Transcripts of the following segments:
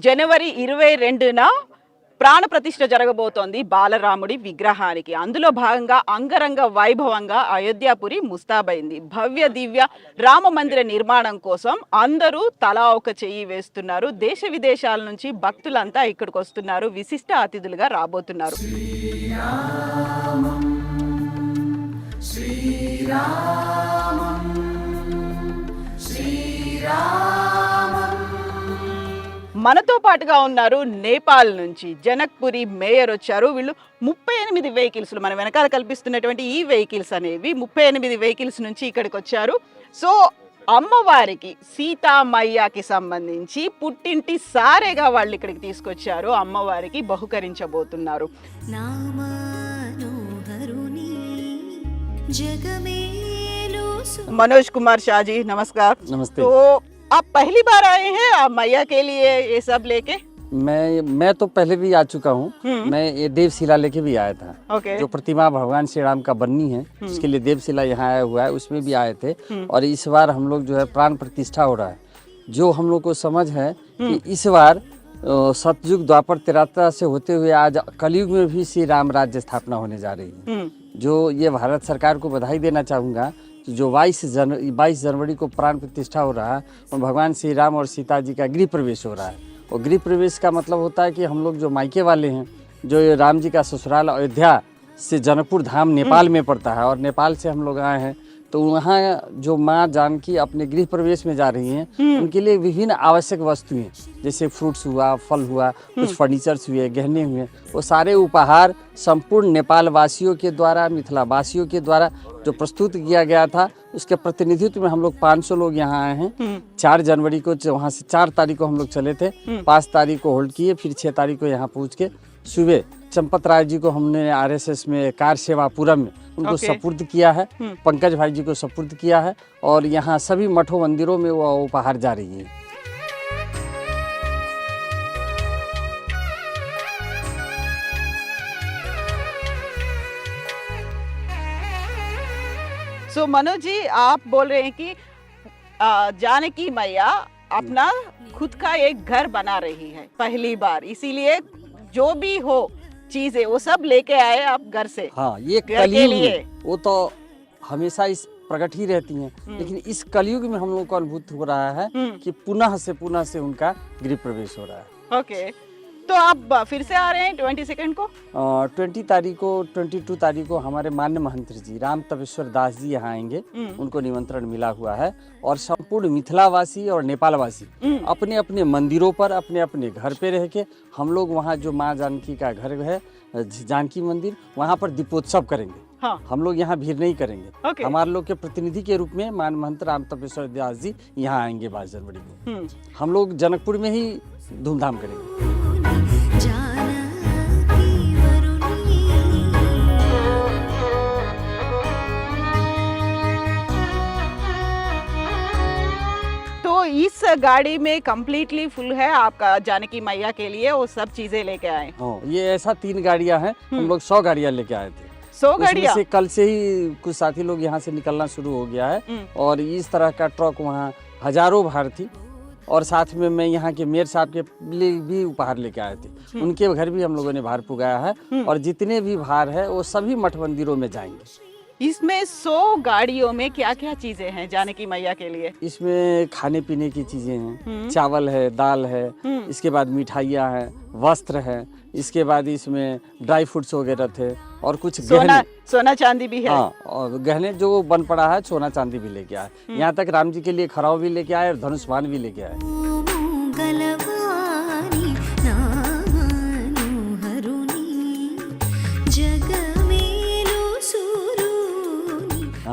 జనవరి 22న ప్రాణ ప్రతిష్ఠ జరగబోతోంది బాలరాముడి విగ్రహానికి. అందులో భాగంగా అంగరంగ వైభవంగా అయోధ్యాపురి ముస్తాబైంది. భవ్య దివ్య రామ మందిర నిర్మాణం కోసం అందరూ తలా ఒక చెయ్యి వేస్తున్నారు. దేశ విదేశాల నుంచి భక్తులంతా ఇక్కడికి వస్తున్నారు, విశిష్ట అతిథులుగా రాబోతున్నారు. మనతో పాటుగా ఉన్నారు నేపాల్ నుంచి జనక్పురి మేయర్ వచ్చారు. వీళ్ళు 38 వెహికల్స్, మన వెనకాల కల్పిస్తున్నటువంటి ఈ వెహికల్స్ అనేవి 38 వెహికల్స్ నుంచి ఇక్కడికి వచ్చారు. సో అమ్మవారికి సీతామయ్యకి సంబంధించి పుట్టింటి సారేగా వాళ్ళు ఇక్కడికి తీసుకొచ్చారు. అమ్మవారికి బహుకరించబోతున్నారు. मनोज कुमार शाह जी नमस्कार। नमस्ते। तो आप पहली बार आए हैं आप मैया के लिए ये सब लेके? मैं तो पहले भी आ चुका हूँ। मैं ये देवशिला लेके भी आया था। ओके। जो प्रतिमा भगवान श्री राम का बननी है उसके लिए देवशिला यहाँ आया हुआ है, उसमें भी आए थे। और इस बार हम लोग जो है प्राण प्रतिष्ठा हो रहा है। जो हम लोग को समझ है कि इस बार सतयुग द्वापर त्रेता से होते हुए आज कलयुग में भी श्री राम राज्य स्थापना होने जा रही है। जो ये भारत सरकार को बधाई देना चाहूँगा। जो 22 जनवरी को प्राण प्रतिष्ठा हो रहा है और भगवान श्री राम और सीता जी का गृह प्रवेश हो रहा है। और गृह प्रवेश का मतलब होता है कि हम लोग जो मायके वाले हैं, जो राम जी का ससुराल अयोध्या से जनकपुर धाम नेपाल में पड़ता है और नेपाल से हम लोग आए हैं, तो वहाँ जो माँ जानकी अपने गृह प्रवेश में जा रही हैं, उनके लिए विभिन्न आवश्यक वस्तुएं जैसे फ्रूट्स हुआ, फल हुआ, कुछ फर्नीचर्स हुए, गहने हुए, वो सारे उपहार संपूर्ण नेपाल वासियों के द्वारा, मिथिला वासियों के द्वारा जो प्रस्तुत किया गया था, उसके प्रतिनिधित्व में हम लोग 500 लोग यहाँ आए हैं। 4 जनवरी को वहाँ से 4 तारीख को हम लोग चले थे, 5 तारीख को होल्ड किए, फिर 6 तारीख को यहाँ पहुँच के सुबह चंपत राय जी को हमने RSS में कार सेवापुरम में उनको सपुर्द किया है, पंकज भाई जी को सपुर्द किया है और यहाँ सभी मठों मंदिरों में वो उपहार जा रही है। सो मनोज जी आप बोल रहे हैं कि जानकी मैया अपना खुद का एक घर बना रही है पहली बार, इसीलिए जो भी हो चीजें वो सब लेके आए आप घर से। हाँ, ये कलयुग में वो तो हमेशा इस प्रकट ही रहती हैं, लेकिन इस कलयुग में हम लोग को अनुभूत हो रहा है कि पुनः से उनका गृह प्रवेश हो रहा है। ओके, तो आप फिर से आ रहे हैं 22 को? 22 तारीख को हमारे मान्य महंत्री जी राम तपेश्वर दास जी यहाँ आएंगे। उनको निमंत्रण मिला हुआ है और संपूर्ण मिथिलावासी और नेपालवासी अपने अपने मंदिरों पर अपने अपने घर पे रह के हम लोग वहाँ जो माँ जानकी का घर है, जानकी मंदिर, वहाँ पर दीपोत्सव करेंगे। हाँ। हम लोग यहाँ भीड़ नहीं करेंगे। हमारे लोग के प्रतिनिधि के रूप में मान महंत राम तपेश्वर दास जी यहाँ आएंगे 22 जनवरी को। हम लोग जनकपुर में ही धूमधाम करेंगे। तो इस गाड़ी में कंप्लीटली फुल है आपका जानकी मैया के लिए, वो सब चीजें लेके आए? हाँ, ये ऐसा 3 गाड़ियाँ हैं, हम लोग 100 गाड़ियाँ लेके आए थे। 100 गाड़ियाँ से कल से ही कुछ साथी लोग यहाँ से निकलना शुरू हो गया है और इस तरह का ट्रक वहाँ हजारों भार थी। और साथ में मैं यहाँ के मेयर साहब के लिए भी उपहार लेके आए थे, उनके घर भी हम लोगों ने भार पुगाया है और जितने भी भार है वो सभी मठ मंदिरों में जाएंगे। इसमें 100 गाड़ियों में क्या क्या चीजें हैं जानकी मैया के लिए? इसमें खाने पीने की चीजें हैं, चावल है, दाल है, इसके बाद मिठाइयाँ हैं, वस्त्र है, इसके बाद इसमें ड्राई फ्रूट्स वगैरह थे और कुछ सोना चांदी भी है। हाँ, और गहने जो बन पड़ा है सोना चांदी भी लेके आए। यहाँ तक राम जी के लिए खराव भी लेके आए और धनुष बाण भी लेके आए।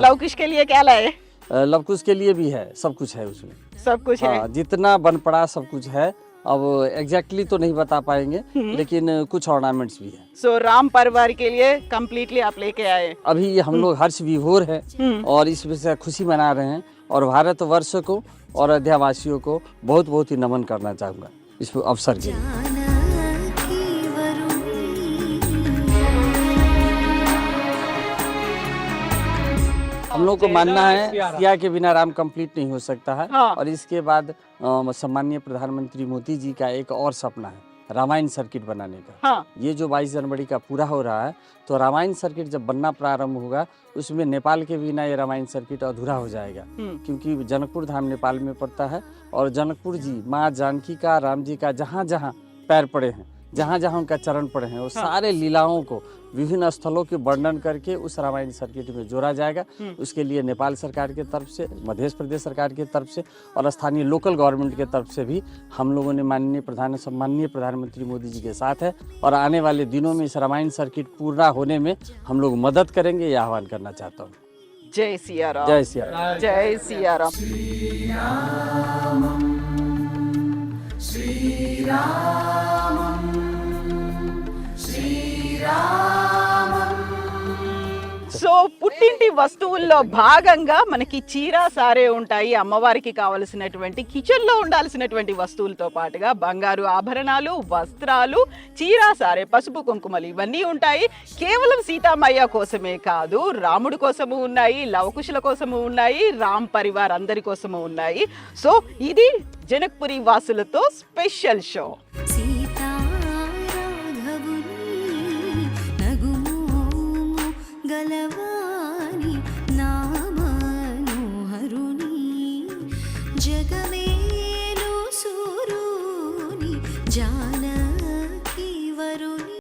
लवकुश के लिए क्या लाए? लवकुश के लिए भी है, सब कुछ है उसमें, सब कुछ है। जितना बन पड़ा सब कुछ है। अब एग्जैक्टली तो नहीं बता पाएंगे, लेकिन कुछ ऑर्नामेंट्स भी है। सो राम परिवार के लिए कंप्लीटली आप लेके आए? अभी हम लोग हर्ष विभोर है और इस वजह से खुशी मना रहे हैं और भारत वर्ष को और अयोध्या वासियों को बहुत बहुत ही नमन करना चाहूँगा इस अवसर के लिए। हम लोग को मानना है सिया के बिना राम कंप्लीट नहीं हो सकता है। हाँ। और इसके बाद सम्माननीय प्रधानमंत्री मोदी जी का एक और सपना है रामायण सर्किट बनाने का। हाँ। ये जो 22 जनवरी का पूरा हो रहा है, तो रामायण सर्किट जब बनना प्रारंभ होगा, उसमें नेपाल के बिना ये रामायण सर्किट अधूरा हो जाएगा। क्योंकि जनकपुर धाम नेपाल में पड़ता है और जनकपुर जी माँ जानकी का, राम जी का जहाँ जहाँ पैर पड़े हैं, जहाँ जहाँ उनका चरण पड़े हैं, वो सारे लीलाओं को विभिन्न स्थलों के वर्णन करके उस रामायण सर्किट में जोड़ा जाएगा। उसके लिए नेपाल सरकार के तरफ से, मध्य प्रदेश सरकार के तरफ से और स्थानीय लोकल गवर्नमेंट के तरफ से भी हम लोगों ने सम्माननीय प्रधानमंत्री मोदी जी के साथ है और आने वाले दिनों में इस रामायण सर्किट पूरा होने में हम लोग मदद करेंगे, ये आह्वान करना चाहता हूँ। जय सिया राम। जय सिया राम। जय सिया राम। సో పుట్టింటి వస్తువుల్లో భాగంగా మనకి చీర సారే ఉంటాయి, అమ్మవారికి కావలసినటువంటి కిచెన్ లో ఉండాల్సినటువంటి వస్తువులతో పాటుగా బంగారు ఆభరణాలు, వస్త్రాలు, చీర సారే, పసుపు కుంకుమలు ఇవన్నీ ఉంటాయి. కేవలం సీతామయ్య కోసమే కాదు, రాముడి కోసము ఉన్నాయి, లవకుశుల కోసము ఉన్నాయి, రామ్ పరివార్ అందరి కోసము ఉన్నాయి. సో ఇది జనక్పురి వాసులతో స్పెషల్ షో. గలవాని